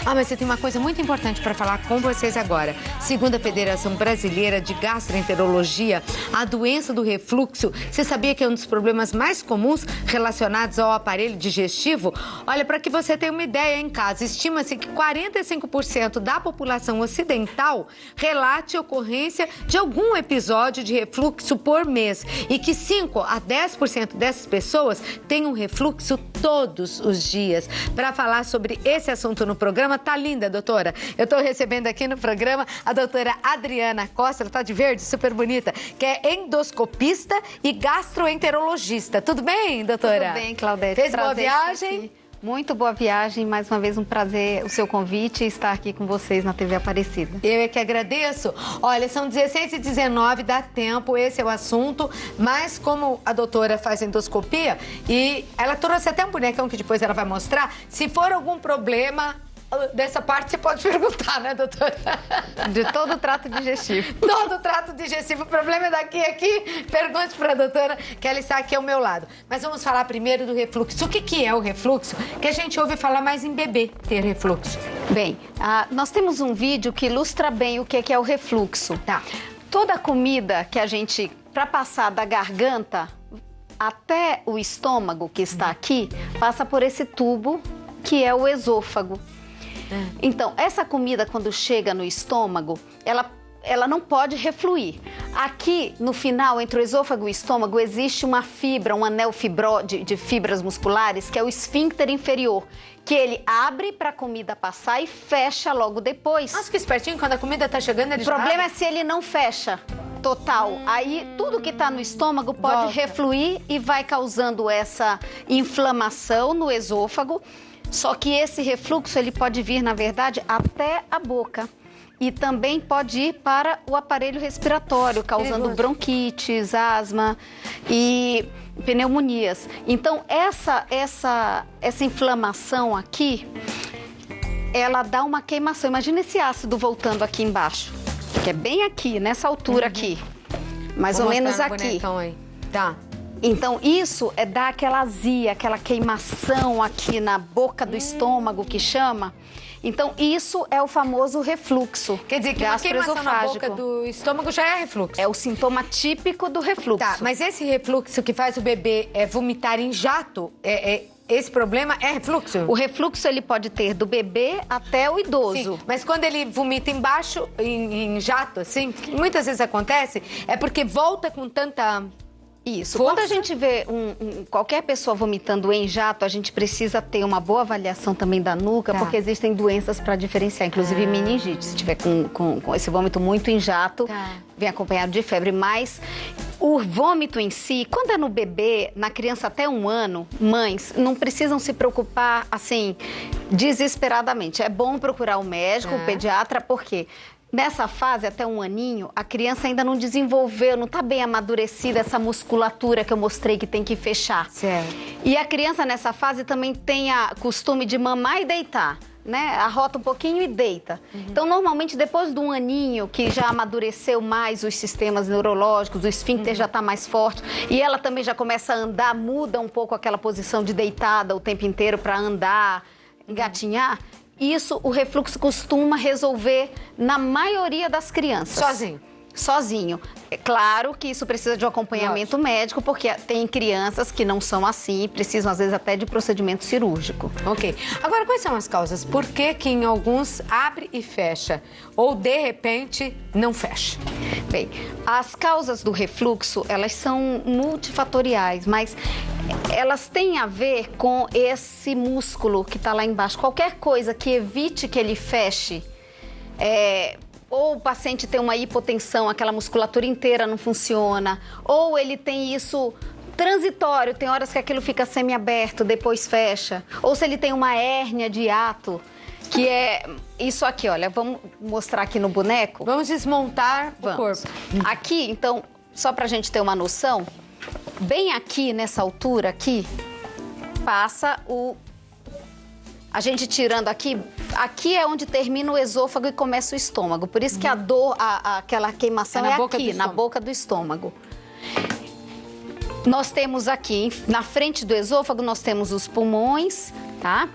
Ah, mas você tem uma coisa muito importante para falar com vocês agora. Segundo a Federação Brasileira de Gastroenterologia, a doença do refluxo, você sabia que é um dos problemas mais comuns relacionados ao aparelho digestivo? Olha, para que você tenha uma ideia em casa, estima-se que 45% da população ocidental relate a ocorrência de algum episódio de refluxo por mês e que 5 a 10% dessas pessoas têm um refluxo todos os dias. Para falar sobre esse assunto no programa, tá linda, doutora. Eu tô recebendo aqui no programa a doutora Adriana Costa, ela tá de verde, super bonita, que é endoscopista e gastroenterologista. Tudo bem, doutora? Tudo bem, Claudete. Fez boa viagem? Muito boa viagem, mais uma vez um prazer o seu convite e estar aqui com vocês na TV Aparecida. Eu é que agradeço. Olha, são 16h19, dá tempo, esse é o assunto, mas como a doutora faz endoscopia e ela trouxe até um bonecão que depois ela vai mostrar, se for algum problema dessa parte você pode perguntar, né, doutora? De todo o trato digestivo. Todo o trato digestivo. O problema é daqui a aqui. Pergunte para a doutora, que ela está aqui ao meu lado. Mas vamos falar primeiro do refluxo. O que é o refluxo? Que a gente ouve falar mais em bebê ter refluxo. Bem, nós temos um vídeo que ilustra bem o que é o refluxo. Tá. Toda a comida que a gente, para passar da garganta até o estômago, que está aqui, passa por esse tubo que é o esôfago. Então, essa comida, quando chega no estômago, ela não pode refluir. Aqui, no final, entre o esôfago e o estômago, existe uma fibra, um anel de fibras musculares, que é o esfíncter inferior, que ele abre para a comida passar e fecha logo depois. Nossa, que espertinho, quando a comida está chegando, ele O problema é se ele não fecha total. Aí, tudo que está no estômago pode refluir e vai causando essa inflamação no esôfago. Só que esse refluxo, ele pode vir, na verdade, até a boca. E também pode ir para o aparelho respiratório, causando bronquites, asma e pneumonias. Então, essa inflamação aqui, ela dá uma queimação. Imagina esse ácido voltando aqui embaixo, que é bem aqui, nessa altura aqui. Mais ou menos aqui. Aí. Tá. Então, isso dar aquela azia, aquela queimação aqui na boca do estômago, que chama. Então, isso é o famoso refluxo. Quer dizer, que uma queimação na boca do estômago já é refluxo. É o sintoma típico do refluxo. Tá, mas esse refluxo que faz o bebê vomitar em jato, esse problema é refluxo? O refluxo, ele pode ter do bebê até o idoso. Sim, mas quando ele vomita embaixo, em jato, assim, que muitas vezes acontece, é porque volta com tanta... Isso. Força? Quando a gente vê qualquer pessoa vomitando em jato, a gente precisa ter uma boa avaliação também da nuca, porque existem doenças para diferenciar, inclusive meningite. Se tiver com esse vômito muito em jato, vem acompanhado de febre. Mas o vômito em si, quando é no bebê, na criança até 1 ano, mães não precisam se preocupar, assim, desesperadamente. É bom procurar o médico, o pediatra, porque... Nessa fase, até 1 aninho, a criança ainda não desenvolveu, não está bem amadurecida essa musculatura que eu mostrei que tem que fechar. Certo. E a criança nessa fase também tem o costume de mamar e deitar, né? Arrota um pouquinho e deita. Então, normalmente, depois de 1 aninho, que já amadureceu mais os sistemas neurológicos, o esfíncter já está mais forte, e ela também já começa a andar, muda um pouco aquela posição de deitada o tempo inteiro para andar, engatinhar. Isso, o refluxo costuma resolver na maioria das crianças. Sozinho? Sozinho. É claro que isso precisa de um acompanhamento médico, porque tem crianças que não são assim, precisam às vezes até de procedimento cirúrgico. Ok. Agora, quais são as causas? Por que em alguns abre e fecha? Ou, de repente, não fecha? Bem, as causas do refluxo, elas são multifatoriais, mas elas têm a ver com esse músculo que está lá embaixo. Qualquer coisa que evite que ele feche, ou o paciente tem uma hipotensão, aquela musculatura inteira não funciona, ou ele tem isso transitório, tem horas que aquilo fica semiaberto, depois fecha, ou se ele tem uma hérnia de hiato, que é isso aqui, olha, vamos mostrar aqui no boneco. Vamos desmontar o corpo. Aqui, então, só pra gente ter uma noção, bem aqui, nessa altura aqui, passa a gente tirando aqui é onde termina o esôfago e começa o estômago. Por isso que a dor, aquela queimação é aqui, na boca do estômago. Nós temos aqui, na frente do esôfago, nós temos os pulmões, tá?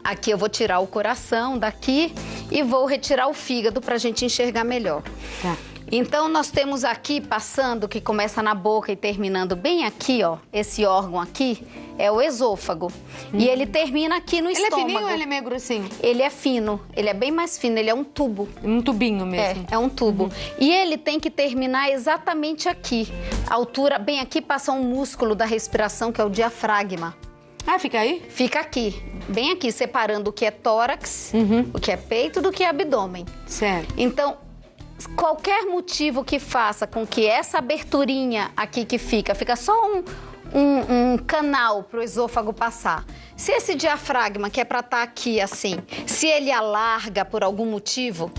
Aqui eu vou tirar o coração daqui e vou retirar o fígado para a gente enxergar melhor. Tá. Então, nós temos aqui, passando, que começa na boca e terminando bem aqui, ó, esse órgão aqui, é o esôfago. E ele termina aqui no estômago. Ele é fininho ou ele é meio grossinho? Ele é fino, ele é bem mais fino, ele é um tubo. Um tubinho mesmo. É um tubo. E ele tem que terminar exatamente aqui. A altura, bem aqui, passa um músculo da respiração, que é o diafragma. Ah, fica aí? Fica aqui, bem aqui, separando o que é tórax, o que é peito, do que é abdômen. Certo. Então, qualquer motivo que faça com que essa aberturinha aqui que fica só um canal para o esôfago passar. Se esse diafragma, que é para estar aqui assim, se ele alarga por algum motivo,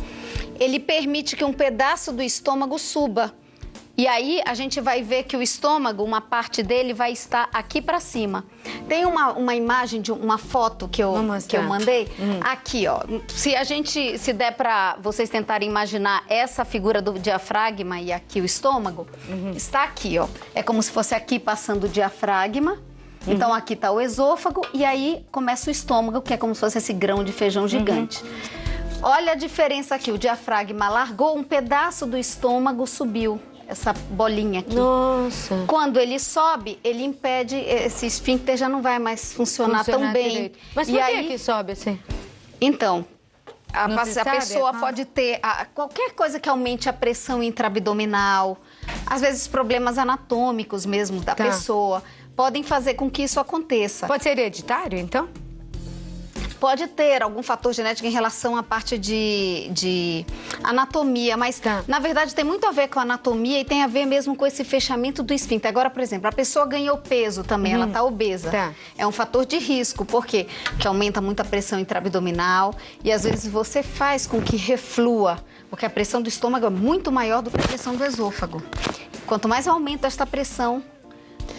ele permite que um pedaço do estômago suba. E aí a gente vai ver que o estômago, uma parte dele vai estar aqui para cima. Tem uma imagem de uma foto que eu mandei. Aqui, ó. Se der para vocês tentarem imaginar essa figura do diafragma e aqui o estômago, está aqui, ó. É como se fosse aqui passando o diafragma. Então aqui está o esôfago e aí começa o estômago, que é como se fosse esse grão de feijão gigante. Olha a diferença aqui. O diafragma largou, um pedaço do estômago subiu. Essa bolinha aqui. Nossa. Quando ele sobe, ele impede, esse esfíncter já não vai mais funcionar tão bem. Direito. Mas por que que sobe assim? Então, a sabe? pessoa pode ter qualquer coisa que aumente a pressão intraabdominal, às vezes problemas anatômicos mesmo da pessoa, podem fazer com que isso aconteça. Pode ser hereditário, então? Pode ter algum fator genético em relação à parte de anatomia, mas na verdade tem muito a ver com a anatomia e tem a ver mesmo com esse fechamento do esfíncter. Agora, por exemplo, a pessoa ganhou peso também, ela está obesa. É um fator de risco, por quê? Porque aumenta muito a pressão intraabdominal e às vezes você faz com que reflua, porque a pressão do estômago é muito maior do que a pressão do esôfago. Quanto mais eu aumento esta pressão,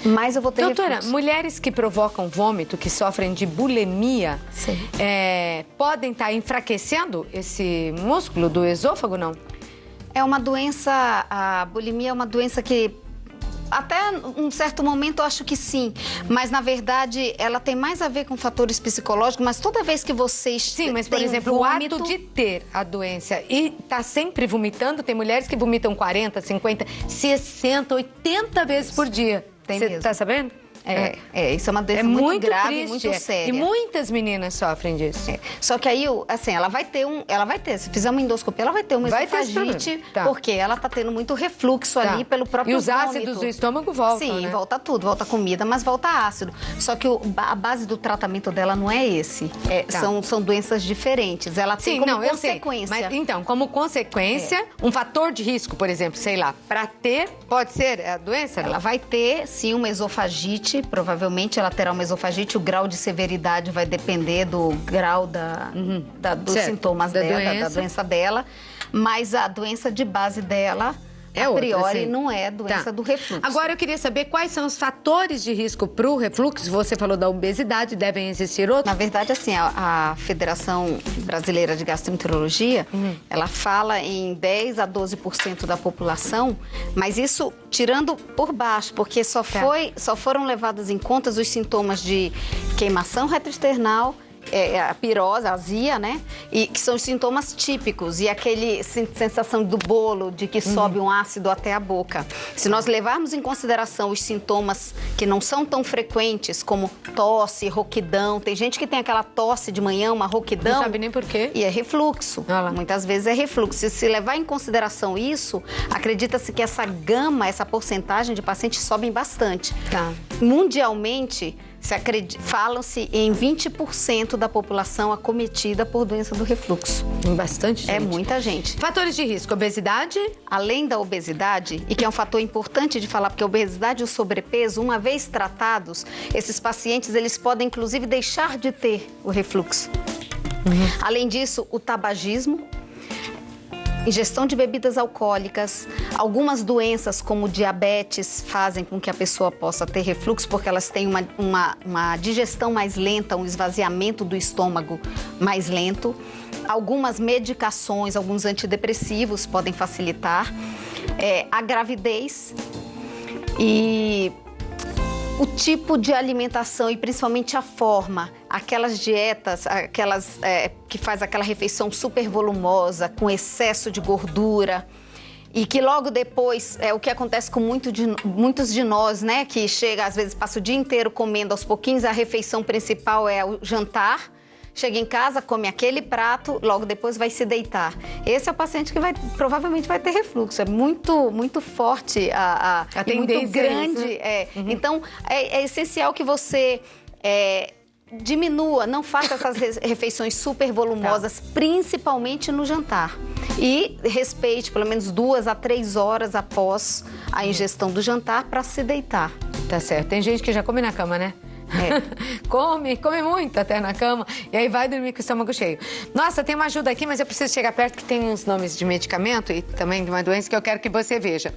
mais eu vou ter Doutora, refluxo. mulheres que provocam vômito, que sofrem de bulimia, podem estar enfraquecendo esse músculo do esôfago, não? É uma doença, a bulimia é uma doença que até um certo momento eu acho que sim, mas na verdade ela tem mais a ver com fatores psicológicos, mas toda vez que vocês Sim, mas por exemplo, vômito, o ato de ter a doença e tá sempre vomitando, tem mulheres que vomitam 40, 50, 60, 80 vezes por dia. Tem Você mesmo. tá sabendo? Isso é uma doença muito grave, triste, muito séria. E muitas meninas sofrem disso. Só que aí, assim, ela vai ter, se fizer uma endoscopia, ela vai ter uma esofagite, porque ela tá tendo muito refluxo ali pelo próprio vômito. E os ácidos do estômago voltam, Sim, né? volta tudo, volta comida, mas volta ácido. Só que a base do tratamento dela não é esse. São doenças diferentes. Ela tem como consequência. Mas, então, como consequência, um fator de risco, por exemplo, sei lá, para ter, pode ser a doença? Ela vai ter, sim, uma esofagite. Provavelmente ela terá uma esofagite. O grau de severidade vai depender do grau dos sintomas dela, da doença dela. Mas a doença de base dela, a priori, não é doença do refluxo. Agora eu queria saber quais são os fatores de risco para o refluxo. Você falou da obesidade, devem existir outros? Na verdade, assim, a Federação Brasileira de Gastroenterologia, ela fala em 10 a 12% da população, mas isso tirando por baixo, porque só foram levados em conta os sintomas de queimação retroesternal, a pirose, a azia, né? E que são os sintomas típicos. E aquele sensação do bolo, de que sobe um ácido até a boca. Se nós levarmos em consideração os sintomas que não são tão frequentes, como tosse, rouquidão. Tem gente que tem aquela tosse de manhã, uma rouquidão. Não sabe nem por quê. E é refluxo. Muitas vezes é refluxo. Se levar em consideração isso, acredita-se que essa gama, essa porcentagem de pacientes sobem bastante. Mundialmente, falam-se em 20% da população acometida por doença do refluxo. Bastante gente. É muita gente. Fatores de risco, obesidade? Além da obesidade, e que é um fator importante de falar, porque a obesidade e o sobrepeso, uma vez tratados, esses pacientes eles podem inclusive deixar de ter o refluxo. Além disso, o tabagismo, ingestão de bebidas alcoólicas, algumas doenças como diabetes fazem com que a pessoa possa ter refluxo porque elas têm uma digestão mais lenta, um esvaziamento do estômago mais lento. Algumas medicações, alguns antidepressivos podem facilitar. A gravidez e o tipo de alimentação e principalmente a forma, aquelas dietas, que faz aquela refeição super volumosa, com excesso de gordura, e que logo depois, o que acontece com muitos de nós, né, que chega, às vezes passa o dia inteiro comendo aos pouquinhos, a refeição principal é o jantar, chega em casa, come aquele prato, logo depois vai se deitar. Esse é o paciente que provavelmente vai ter refluxo. É muito, muito forte a tendência, muito grande. Então, é essencial que você diminua, não faça essas refeições super volumosas, principalmente no jantar. E respeite pelo menos 2 a 3 horas após a ingestão do jantar para se deitar. Tá certo. Tem gente que já come na cama, né? Come muito até na cama e aí vai dormir com o estômago cheio. Nossa, tem uma ajuda aqui, mas eu preciso chegar perto que tem uns nomes de medicamento e também de uma doença que eu quero que você veja.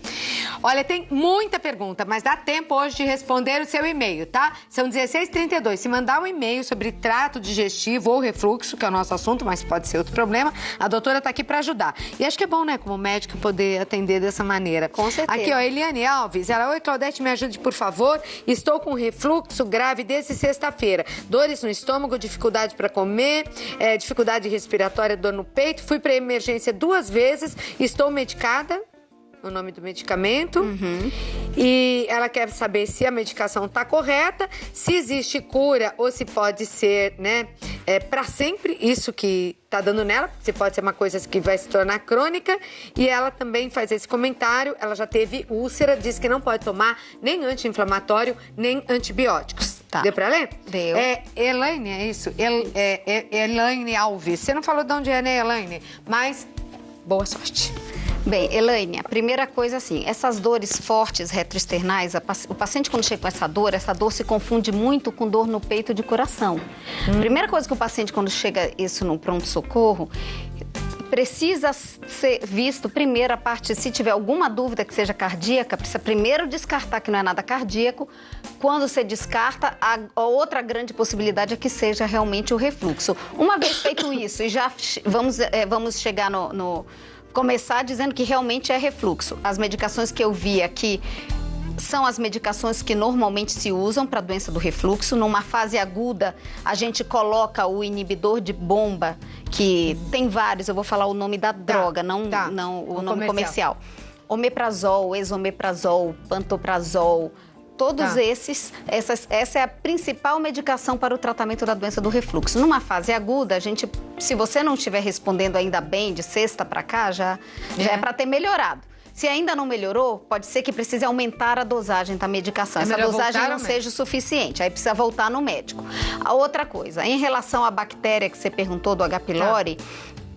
Olha, tem muita pergunta, mas dá tempo hoje de responder o seu e-mail, tá? São 16h32. Se mandar um e-mail sobre trato digestivo ou refluxo, que é o nosso assunto, mas pode ser outro problema, a doutora tá aqui pra ajudar. E acho que é bom, né, como médico, poder atender dessa maneira. Com certeza. Aqui, ó, Eliane Alves, oi, Claudete, me ajude, por favor. Estou com refluxo grave desde sexta-feira. Dores no estômago, dificuldade para comer, dificuldade respiratória, dor no peito. Fui para emergência 2 vezes, estou medicada, o nome do medicamento. E ela quer saber se a medicação está correta, se existe cura ou se pode ser, né, para sempre isso que tá dando nela, se pode ser uma coisa que vai se tornar crônica. E ela também faz esse comentário, ela já teve úlcera, diz que não pode tomar nem anti-inflamatório, nem antibióticos. Tá. Deu pra ler? Deu. Elaine, é isso? Elaine Alves. Você não falou de onde é, né, Elaine? Mas boa sorte. Bem, Elaine, a primeira coisa assim, essas dores fortes retroesternais, o paciente quando chega com essa dor se confunde muito com dor no peito de coração. Primeira coisa que o paciente quando chega isso no pronto-socorro, precisa ser visto primeiro a parte, se tiver alguma dúvida que seja cardíaca, precisa primeiro descartar que não é nada cardíaco. Quando você descarta, a outra grande possibilidade é que seja realmente o refluxo. Uma vez feito isso, e já vamos chegar começar dizendo que realmente é refluxo. As medicações que eu vi aqui são as medicações que normalmente se usam para a doença do refluxo. Numa fase aguda, a gente coloca o inibidor de bomba, que tem vários, eu vou falar o nome da droga, não o nome comercial. Omeprazol, esomeprazol, pantoprazol, todos essa é a principal medicação para o tratamento da doença do refluxo. Numa fase aguda, se você não estiver respondendo ainda bem, de sexta para cá, já é para ter melhorado. Se ainda não melhorou, pode ser que precise aumentar a dosagem da medicação. Essa dosagem não seja o suficiente, aí precisa voltar no médico. A outra coisa, em relação à bactéria que você perguntou do H. pylori,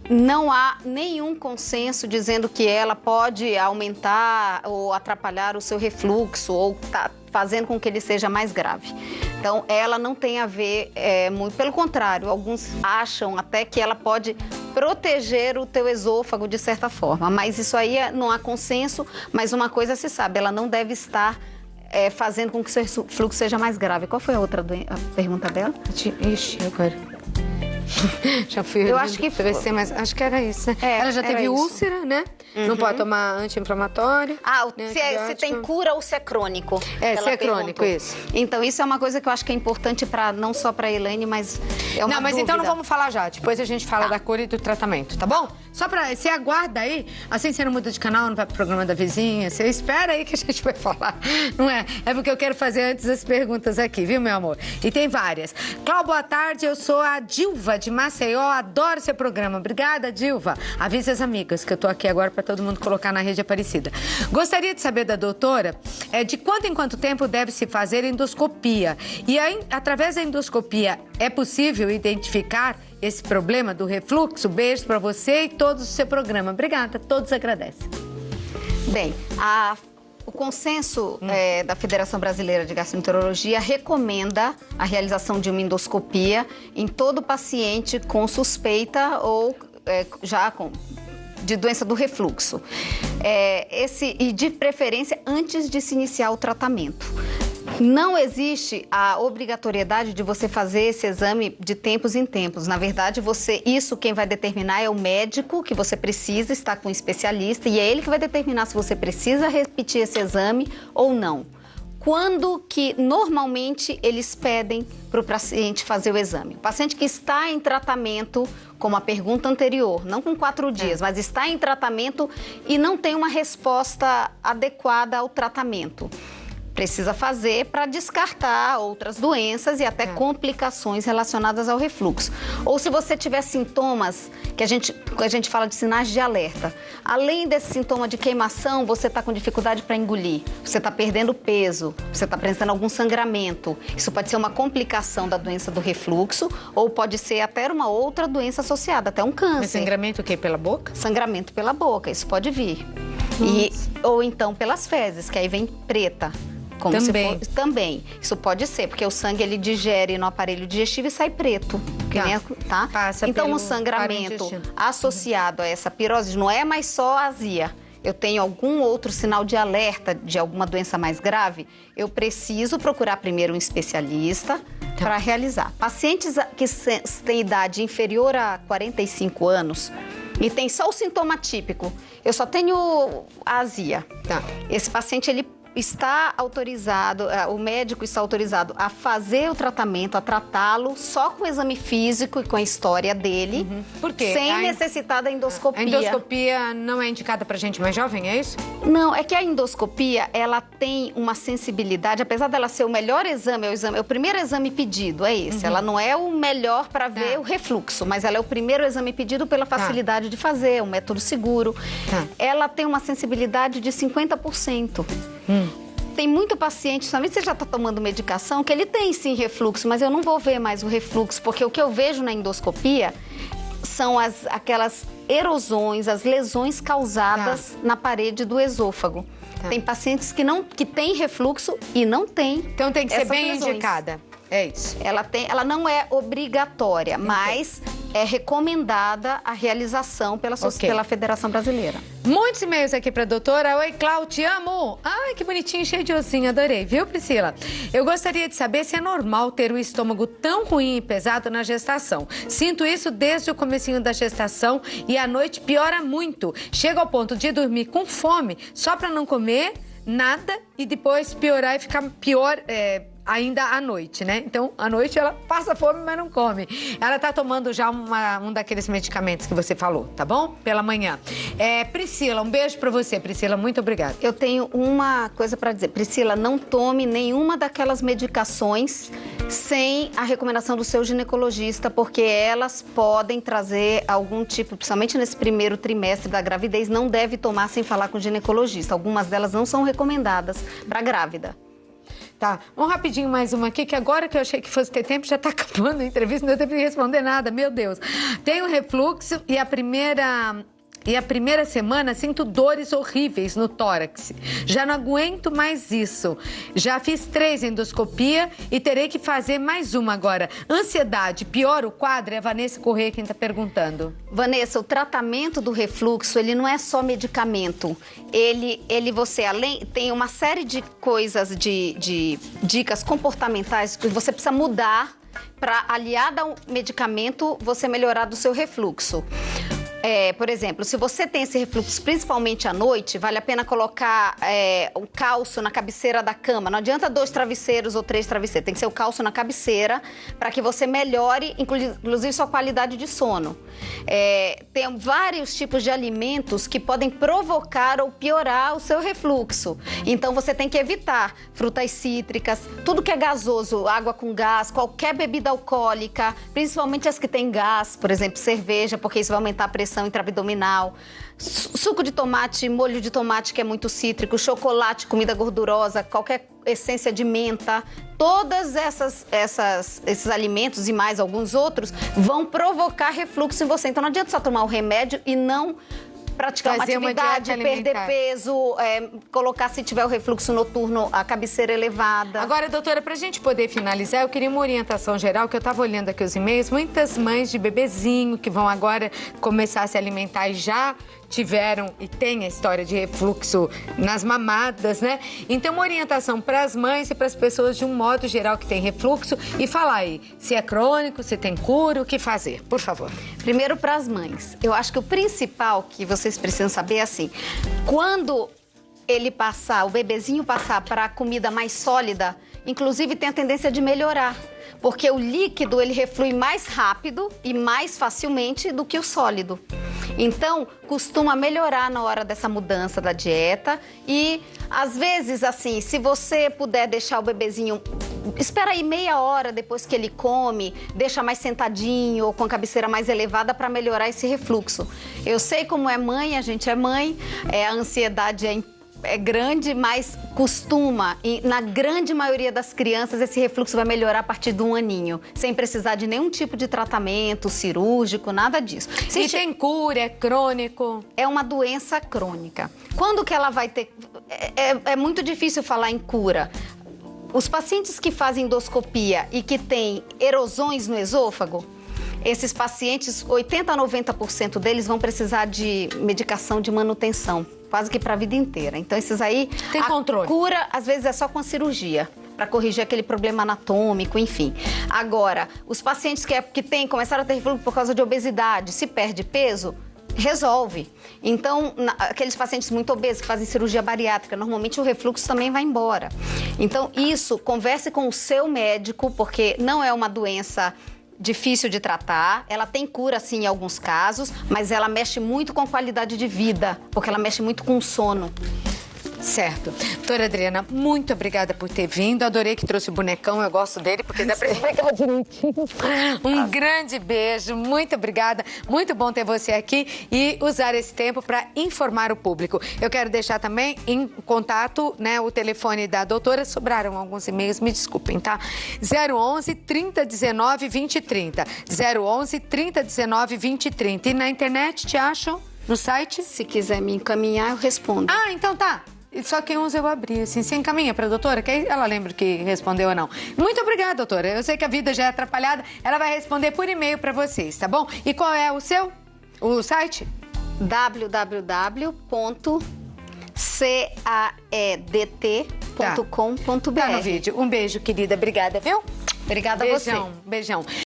não há nenhum consenso dizendo que ela pode aumentar ou atrapalhar o seu refluxo ou tá fazendo com que ele seja mais grave. Então, ela não tem a ver, muito pelo contrário, alguns acham até que ela pode proteger o teu esôfago de certa forma, mas isso aí não há consenso, mas uma coisa se sabe, ela não deve estar fazendo com que o seu refluxo seja mais grave. Qual foi a outra pergunta dela? Ixi, agora... Já fui. Eu acho que foi. Mas acho que era isso. Ela já teve úlcera, né? Não pode tomar anti-inflamatório. Se tem cura ou se é crônico. Se é crônico, isso. Então, isso é uma coisa que eu acho que é importante não só para a Elaine, mas é uma dúvida. Então não vamos falar já. Depois a gente fala da cura e do tratamento, tá bom? Só pra... Você aguarda aí, assim você não muda de canal, não vai pro programa da vizinha, você espera aí que a gente vai falar. Não é? É porque eu quero fazer antes as perguntas aqui, viu, meu amor? E tem várias. Cláudia, boa tarde, eu sou a Dilva de Maceió, adoro seu programa. Obrigada, Dilva. Avisa as amigas que eu tô aqui agora para todo mundo colocar na rede Aparecida. Gostaria de saber da doutora de quanto em quanto tempo deve se fazer endoscopia. E aí, através da endoscopia, é possível identificar esse problema do refluxo? Beijo para você e todos do seu programa. Obrigada, todos agradecem. Bem, o consenso da Federação Brasileira de Gastroenterologia recomenda a realização de uma endoscopia em todo paciente com suspeita ou de doença do refluxo. E de preferência antes de se iniciar o tratamento. Não existe a obrigatoriedade de você fazer esse exame de tempos em tempos. Na verdade, quem vai determinar é o médico, que você precisa estar com um especialista, e é ele que vai determinar se você precisa repetir esse exame ou não. quando que normalmente eles pedem para o paciente fazer o exame? O paciente que está em tratamento, como a pergunta anterior, não com 4 dias, mas está em tratamento e não tem uma resposta adequada ao tratamento. Precisa fazer para descartar outras doenças e até complicações relacionadas ao refluxo. Ou se você tiver sintomas, que a gente fala de sinais de alerta. Além desse sintoma de queimação, você está com dificuldade para engolir, você está perdendo peso, você está apresentando algum sangramento. Isso pode ser uma complicação da doença do refluxo ou pode ser até uma outra doença associada, até um câncer. Mas sangramento o quê? Pela boca? Sangramento pela boca, isso pode vir. Ou então pelas fezes, que aí vem preta. Como também. Também. Isso pode ser, porque o sangue ele digere no aparelho digestivo e sai preto. Tá? Passa então, pelo um sangramento associado a essa pirose não é mais só azia. Eu tenho algum outro sinal de alerta de alguma doença mais grave, eu preciso procurar primeiro um especialista para realizar. Pacientes que têm idade inferior a 45 anos e tem só o sintoma típico, eu só tenho azia. Esse paciente, ele está autorizado, o médico está autorizado a fazer o tratamento, a tratá-lo só com o exame físico e com a história dele. Por quê? Sem necessitar da endoscopia. A endoscopia não é indicada para gente mais jovem, é isso? Não, é que a endoscopia, ela tem uma sensibilidade, apesar dela ser o melhor exame, é o primeiro exame pedido, é esse. Ela não é o melhor para ver o refluxo, mas ela é o primeiro exame pedido pela facilidade de fazer, um método seguro. Ela tem uma sensibilidade de 50%. Tem muito paciente, somente você já está tomando medicação, que ele tem sim refluxo, mas eu não vou ver mais o refluxo, porque o que eu vejo na endoscopia são aquelas erosões, as lesões causadas na parede do esôfago. Tem pacientes que têm refluxo e não têm. Então tem que ser bem lesões. indicada. É isso. Ela não é obrigatória, mas é recomendada a realização pela Federação Brasileira. Muitos e-mails aqui para a doutora. Oi, Cláudia, te amo. Ai, que bonitinho, cheio de ossinho, adorei. Viu, Priscila? Eu gostaria de saber se é normal ter o estômago tão ruim e pesado na gestação. Sinto isso desde o comecinho da gestação e à noite piora muito. Chego ao ponto de dormir com fome só para não comer nada e depois piorar e ficar pior ainda à noite, né? Então, à noite ela passa fome, mas não come. Ela tá tomando já um daqueles medicamentos que você falou, tá bom? Pela manhã. Priscila, um beijo pra você. Priscila, muito obrigada. Eu tenho uma coisa pra dizer. Priscila, não tome nenhuma daquelas medicações sem a recomendação do seu ginecologista, porque elas podem trazer algum tipo, principalmente nesse primeiro trimestre da gravidez, não deve tomar sem falar com o ginecologista. Algumas delas não são recomendadas pra grávida. Tá, vamos rapidinho mais uma aqui, que agora que eu achei que fosse ter tempo, já tá acabando a entrevista, não deu tempo de responder nada, meu Deus. Tenho refluxo e a primeira semana sinto dores horríveis no tórax. Já não aguento mais isso. Já fiz 3 endoscopias e terei que fazer mais uma agora. Ansiedade, piora o quadro? É a Vanessa Corrêa quem está perguntando. Vanessa, o tratamento do refluxo, ele não é só medicamento. Você tem uma série de coisas, de dicas comportamentais que você precisa mudar para, aliado ao medicamento, você melhorar do seu refluxo. Por exemplo, se você tem esse refluxo principalmente à noite, vale a pena colocar um cálcio na cabeceira da cama. Não adianta 2 travesseiros ou 3 travesseiros, tem que ser o cálcio na cabeceira para que você melhore, inclusive, sua qualidade de sono. Tem vários tipos de alimentos que podem provocar ou piorar o seu refluxo. Então, você tem que evitar frutas cítricas, tudo que é gasoso, água com gás, qualquer bebida alcoólica, principalmente as que têm gás, por exemplo, cerveja, porque isso vai aumentar a pressão intraabdominal, suco de tomate, molho de tomate que é muito cítrico, chocolate, comida gordurosa, qualquer essência de menta, todos esses alimentos e mais alguns outros vão provocar refluxo em você. Então não adianta só tomar o remédio e não praticar uma atividade, perder peso, colocar, se tiver o refluxo noturno, a cabeceira elevada. Agora, doutora, pra gente poder finalizar, eu queria uma orientação geral, que eu tava olhando aqui os e-mails, muitas mães de bebezinho que vão agora começar a se alimentar e já tiveram e têm a história de refluxo nas mamadas, né? Então, uma orientação para as mães e para as pessoas de um modo geral que tem refluxo e falar aí se é crônico, se tem cura, o que fazer, por favor. Primeiro, para as mães. Eu acho que o principal que vocês precisam saber é assim, quando ele passar, o bebezinho passar para a comida mais sólida, inclusive tem a tendência de melhorar. Porque o líquido, ele reflui mais rápido e mais facilmente do que o sólido. Então, costuma melhorar na hora dessa mudança da dieta. E, às vezes, assim, se você puder deixar o bebezinho... Espera aí meia hora depois que ele come, deixa mais sentadinho ou com a cabeceira mais elevada para melhorar esse refluxo. Eu sei como é mãe, a gente é mãe, a ansiedade é grande, mas costuma, e na grande maioria das crianças, esse refluxo vai melhorar a partir de 1 aninho, sem precisar de nenhum tipo de tratamento cirúrgico, nada disso. E tem cura, é crônico? É uma doença crônica. Quando que ela vai ter... É muito difícil falar em cura. Os pacientes que fazem endoscopia e que têm erosões no esôfago, esses pacientes, 80% a 90% deles vão precisar de medicação de manutenção, quase que para a vida inteira. Então, esses aí, tem controle. A cura, às vezes, é só com a cirurgia, para corrigir aquele problema anatômico, enfim. Agora, os pacientes que começaram a ter refluxo por causa de obesidade, se perde peso, resolve. Então, aqueles pacientes muito obesos que fazem cirurgia bariátrica, normalmente o refluxo também vai embora. Então, converse com o seu médico, porque não é uma doença difícil de tratar, ela tem cura sim em alguns casos, mas ela mexe muito com a qualidade de vida, porque ela mexe muito com o sono. Certo. Doutora Adriana, muito obrigada por ter vindo. Adorei que trouxe o bonecão, eu gosto dele, porque dá pra explicar direitinho. Um grande beijo, muito obrigada. Muito bom ter você aqui e usar esse tempo para informar o público. Eu quero deixar também em contato, né, o telefone da doutora. Sobraram alguns e-mails, me desculpem, tá? 011 3019 2030. 011 3019 2030. E na internet, te acham? No site? Se quiser me encaminhar, eu respondo. Ah, então tá. Só quem usa eu abri, assim. Você encaminha pra doutora, que aí ela lembra que respondeu ou não. Muito obrigada, doutora. Eu sei que a vida já é atrapalhada. Ela vai responder por e-mail pra vocês, tá bom? E qual é o seu? O site? www.caedt.com.br. Tá no vídeo. Um beijo, querida. Obrigada, viu? Obrigada a você. Beijão.